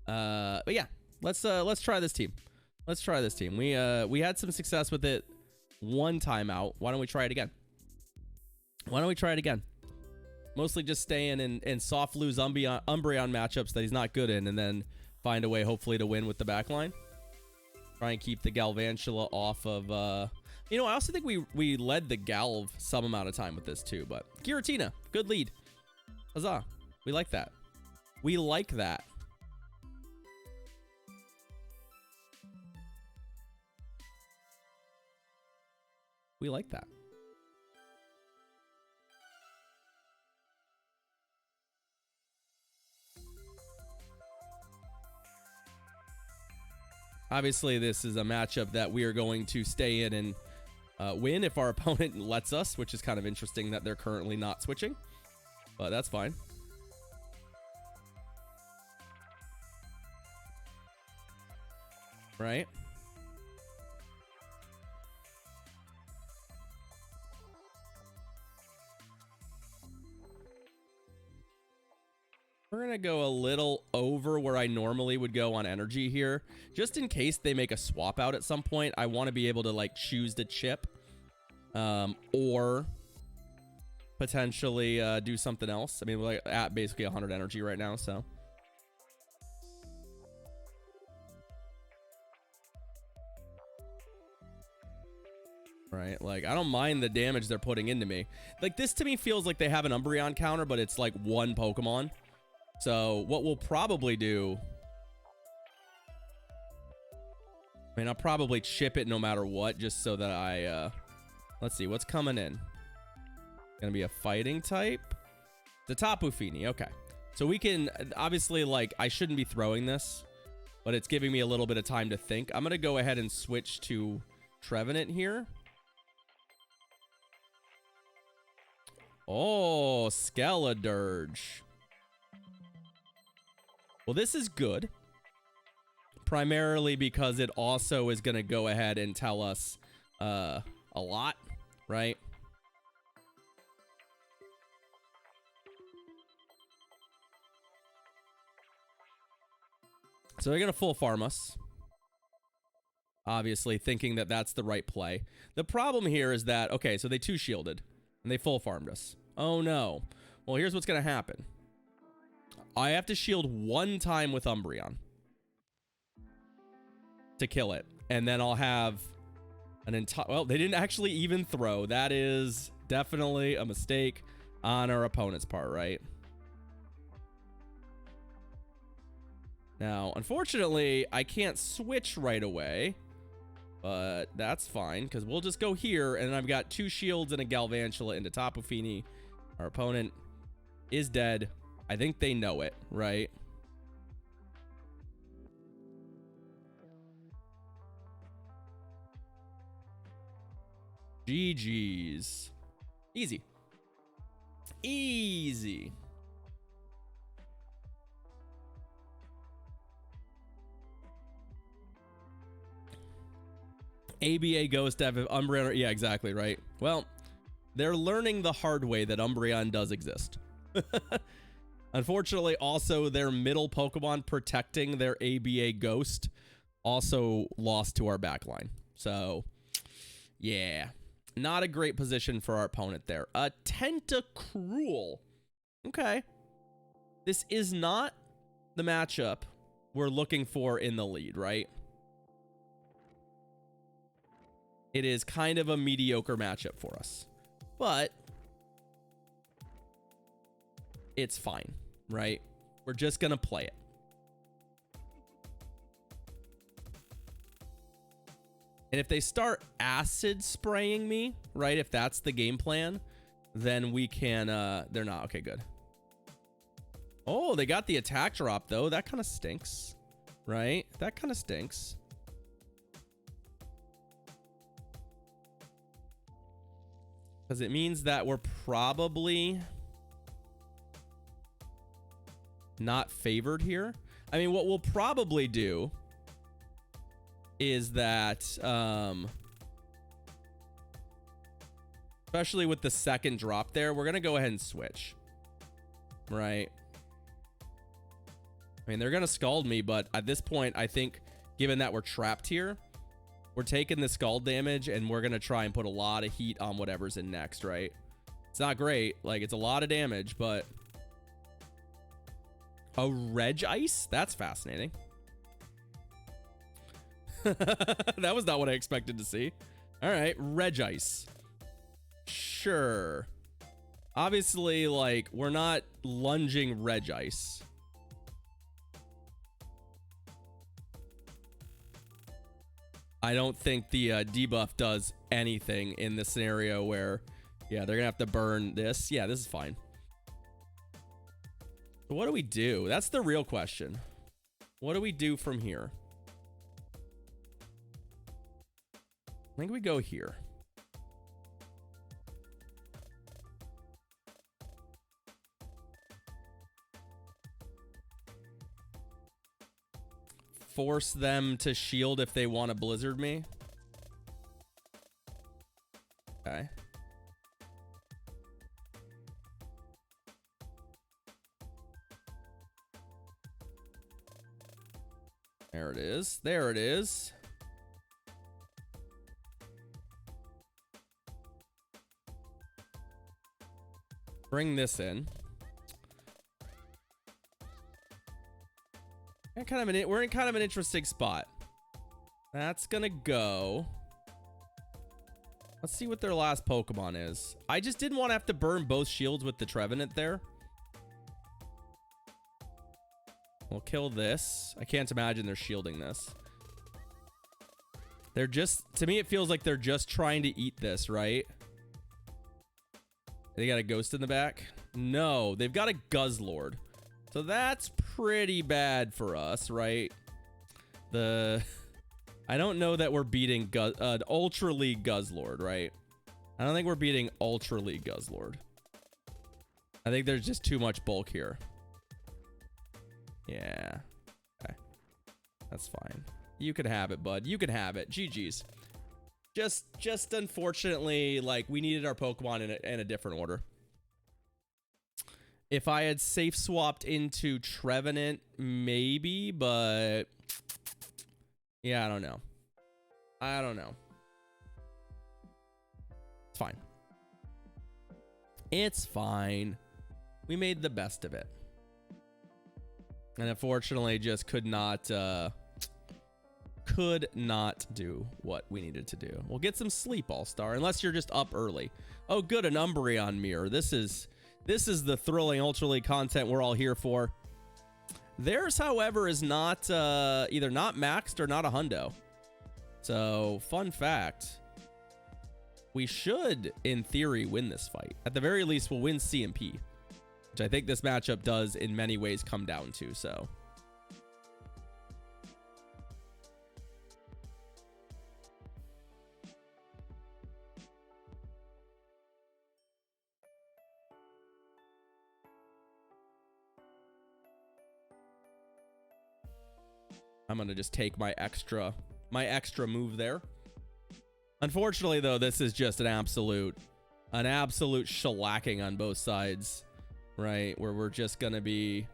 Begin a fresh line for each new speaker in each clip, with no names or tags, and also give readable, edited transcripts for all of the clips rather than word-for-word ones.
But yeah, let's try this team. Let's try this team. We had some success with it one time out. Why don't we try it again? Why don't we try it again? Mostly just staying in soft lose Umbreon matchups that he's not good in, and then find a way hopefully to win with the backline. Try and keep the Galvantula off of you know, I also think we led the Galv some amount of time with this too, but Giratina, good lead. Huzzah. We like that. We like that. We like that. Obviously, this is a matchup that we are going to stay in and win if our opponent lets us, which is kind of interesting that they're currently not switching, but that's fine. Right? We're going to go a little over where I normally would go on energy here. Just in case they make a swap out at some point, I want to be able to like choose to chip. Or potentially do something else. I mean, we're like at basically 100 energy right now, so. Right, like I don't mind the damage they're putting into me. Like this to me feels like they have an Umbreon counter, but it's like one Pokemon. So what we'll probably do, I mean, I'll probably chip it no matter what, just so that I, let's see, what's coming in? Gonna be a fighting type? The Tapu Fini, okay. So we can, obviously, like, I shouldn't be throwing this, but it's giving me a little bit of time to think. I'm gonna go ahead and switch to Trevenant here. Oh, Skeledirge. Well, this is good. Primarily because it also is going to go ahead and tell us a lot, right? So they're going to full farm us. Obviously, thinking that that's the right play. The problem here is that, okay, so they two shielded and they full farmed us. Oh no. Well, here's what's going to happen. I have to shield one time with Umbreon to kill it. And then I'll have an entire... Well, they didn't actually even throw. That is definitely a mistake on our opponent's part, right? Now, unfortunately, I can't switch right away. But that's fine, because we'll just go here, and I've got two shields and a Galvantula into Tapu Fini. Our opponent is dead. I think they know it, right? GG's. Easy. Easy. ABA Ghost Dev Umbreon. Yeah, exactly, right? Well, they're learning the hard way that Umbreon does exist. Unfortunately, also their middle Pokemon protecting their ABA Ghost also lost to our backline. So, yeah. Not a great position for our opponent there. A Tentacruel. Okay. This is not the matchup we're looking for in the lead, right? It is kind of a mediocre matchup for us. But it's fine, right? We're just going to play it. And if they start acid spraying me, right, if that's the game plan, then we can, they're not. Okay, good. Oh, they got the attack drop, though. That kind of stinks, right? That kind of stinks. Because it means that we're probably not favored here. I mean, what we'll probably do is that, especially with the second drop there, we're going to go ahead and switch. Right. I mean, they're going to scald me, but at this point, I think, given that we're trapped here, we're taking the scald damage, and we're going to try and put a lot of heat on whatever's in next, right? It's not great. Like, it's a lot of damage, but... A Reg Ice? That's fascinating. That was not what I expected to see. All right, Reg Ice. Sure. Obviously, like, we're not lunging Reg Ice. I don't think the debuff does anything in this scenario where, yeah, they're gonna have to burn this. Yeah, this is fine. So what do we do? That's the real question. What do we do from here? I think we go here. Force them to shield if they want to blizzard me. Okay. There it is. There it is. Bring this in. We're in kind of an interesting spot. That's gonna go. Let's see what their last Pokemon is. I just didn't want to have to burn both shields with the Trevenant there. We'll kill this. I can't imagine they're shielding this. They're just, to me, it feels like they're just trying to eat this, right? They got a ghost in the back? No, they've got a Guzzlord. So that's pretty bad for us, right? I don't know that we're beating Ultra League Guzzlord, right? I don't think we're beating Ultra League Guzzlord. I think there's just too much bulk here. Yeah. Okay. That's fine. You can have it, bud. You can have it. GG's. Just unfortunately, like, we needed our Pokemon in a different order. If I had safe swapped into Trevenant, maybe, but yeah, I don't know. I don't know. It's fine. It's fine. We made the best of it. And unfortunately, just could not do what we needed to do. We'll get some sleep, All-Star, unless you're just up early. Oh, good, an Umbreon mirror. This is the thrilling Ultra League content we're all here for. Theirs, however, is not either not maxed or not a hundo. So, fun fact. We should, in theory, win this fight. At the very least, we'll win CMP. Which I think this matchup does, in many ways, come down to, so... I'm gonna just take my extra move there. Unfortunately, though, this is just an absolute shellacking on both sides, right? Where we're just gonna be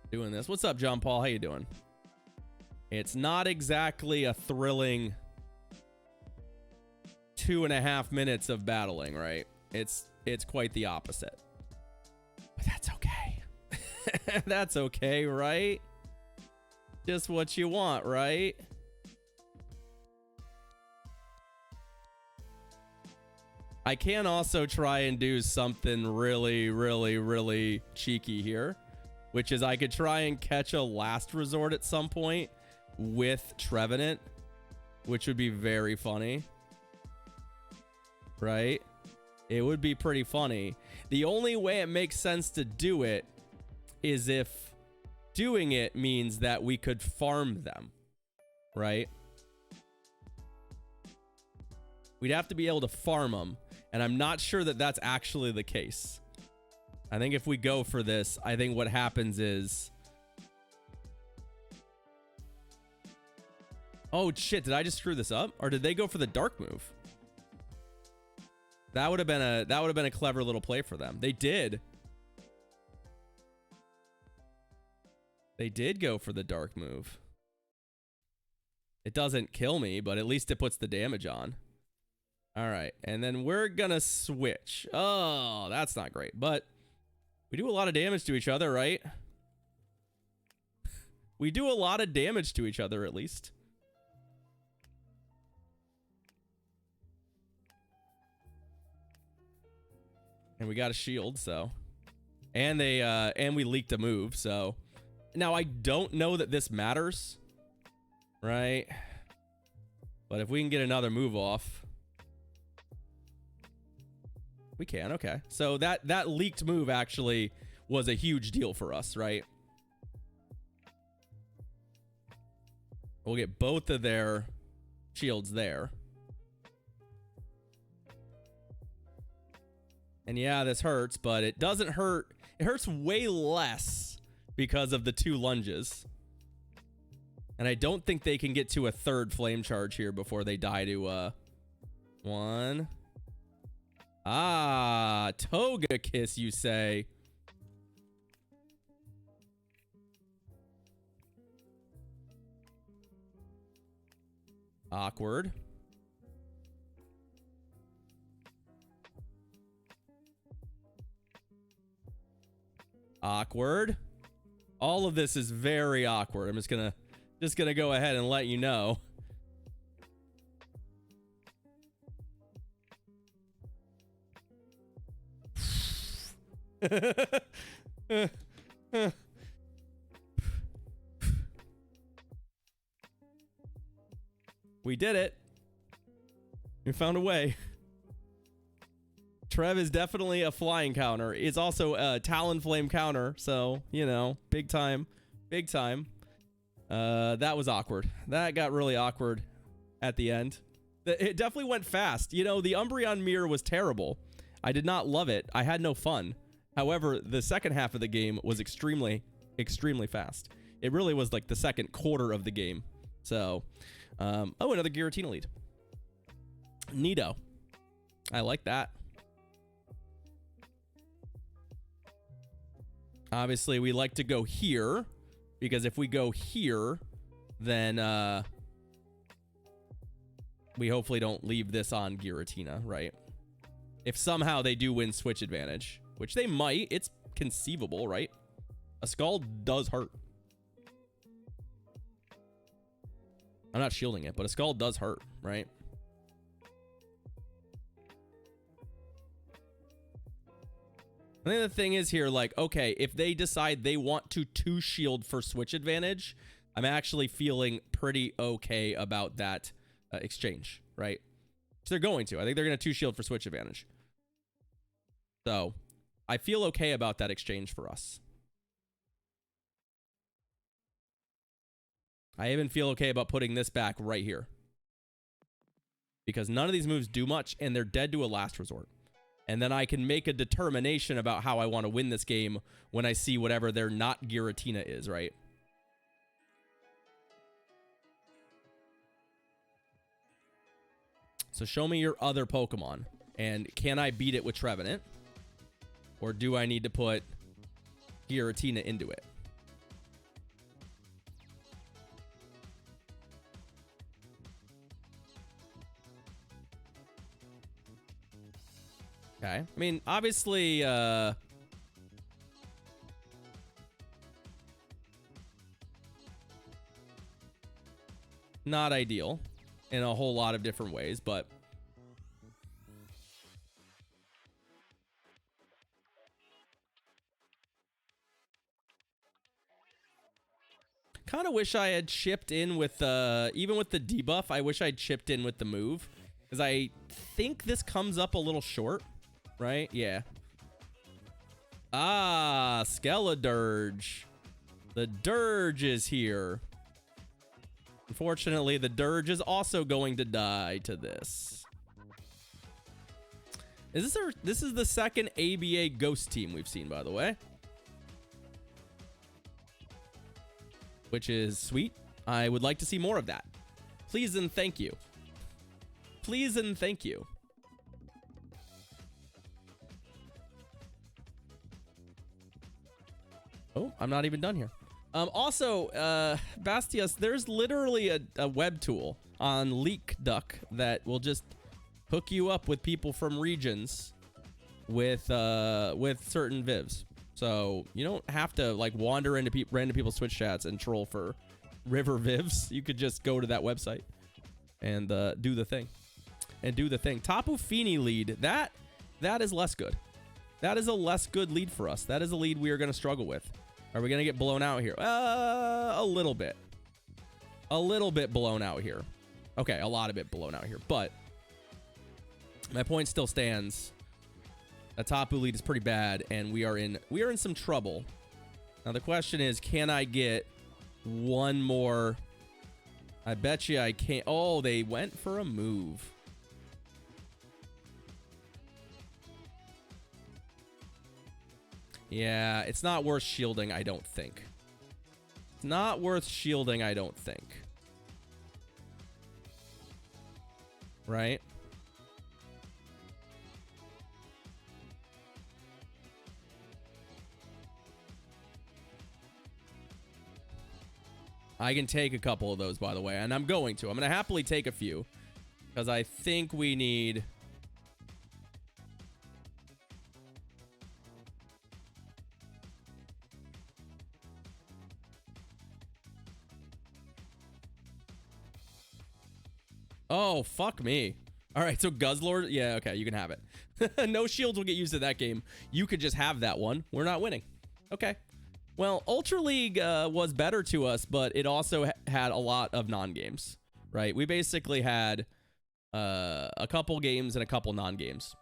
doing this. What's up, John Paul? How you doing? It's not exactly a thrilling 2.5 minutes of battling, right? It's quite the opposite. But that's okay. That's okay, right? Just what you want, right? I can also try and do something really, really, really cheeky here, which is I could try and catch a last resort at some point with Trevenant, which would be very funny, right? It would be pretty funny. The only way it makes sense to do it is if doing it means that we could farm them, right? We'd have to be able to farm them, and I'm not sure that that's actually the case. I think if we go for this, I think what happens is... Oh shit, did I just screw this up? Or did they go for the dark move? That would have been a clever little play for them. They did. They did go for the dark move. It doesn't kill me, but at least it puts the damage on. All right, and then we're gonna switch. Oh, that's not great, but we do a lot of damage to each other, right? We do a lot of damage to each other, at least. And we got a shield, so. And we leaked a move, so. Now, I don't know that this matters, right? But if we can get another move off. We can, okay. So that leaked move actually was a huge deal for us, right? We'll get both of their shields there. And yeah, this hurts, but it doesn't hurt. It hurts way less because of the 2 lunges. And I don't think they can get to a 3rd flame charge here before they die to 1. Ah, Toga Kiss, you say. Awkward. Awkward. All of this is very awkward. I'm just gonna go ahead and let you know. We did it. We found a way. Trev is definitely a flying counter. It's also a Talonflame counter, so, you know, big time. Big time. That was awkward. That got really awkward at the end. It definitely went fast. You know, the Umbreon mirror was terrible. I did not love it. I had no fun. However, the second half of the game was extremely, extremely fast. It really was like the second quarter of the game. So, oh, another Giratina lead. Neato. I like that. Obviously, we like to go here, because if we go here, then we hopefully don't leave this on Giratina, right? If somehow they do win switch advantage, which they might, it's conceivable, right? A Scald does hurt. I'm not shielding it, but a Scald does hurt, right? I think the thing is here, like, okay, if they decide they want to 2-shield for switch advantage, I'm actually feeling pretty okay about that exchange, right? So they're going to. I think they're going to 2-shield for switch advantage. So I feel okay about that exchange for us. I even feel okay about putting this back right here. Because none of these moves do much, and they're dead to a last resort. And then I can make a determination about how I want to win this game when I see whatever their not Giratina is, right? So show me your other Pokemon. And can I beat it with Trevenant? Or do I need to put Giratina into it? Okay. I mean, obviously, not ideal in a whole lot of different ways, but kind of wish I had chipped in with even with the debuff. I wish I'd chipped in with the move, because I think this comes up a little short. Right? Yeah. Ah, Skeledirge. The Dirge is here. Unfortunately, the Dirge is also going to die to this. This is the second ABA Ghost team we've seen, by the way. Which is sweet. I would like to see more of that. Please and thank you. Please and thank you. Oh, I'm not even done here. Also, Bastias, there's literally a web tool on LeakDuck that will just hook you up with people from regions with certain vivs. So you don't have to like wander into random people's Twitch chats and troll for river vivs. You could just go to that website and do the thing. Tapu Fini lead. That is less good. That is a less good lead for us. That is a lead we are going to struggle with. Are we going to get blown out here? A little bit. A little bit blown out here. Okay, a lot of it blown out here. But my point still stands. The Tapu lead is pretty bad, and we are in some trouble. Now the question is, can I get one more? I bet you I can't. Oh, they went for a move. Yeah, it's not worth shielding, I don't think. It's not worth shielding, I don't think. Right? I can take a couple of those, by the way, and I'm going to. I'm going to happily take a few because I think we need... Oh, fuck me. All right, so Guzzlord, yeah, okay, you can have it. No shields will get used in that game. You could just have that one. We're not winning. Okay. Well, Ultra League was better to us, but it also had a lot of non-games, right? We basically had a couple games and a couple non-games.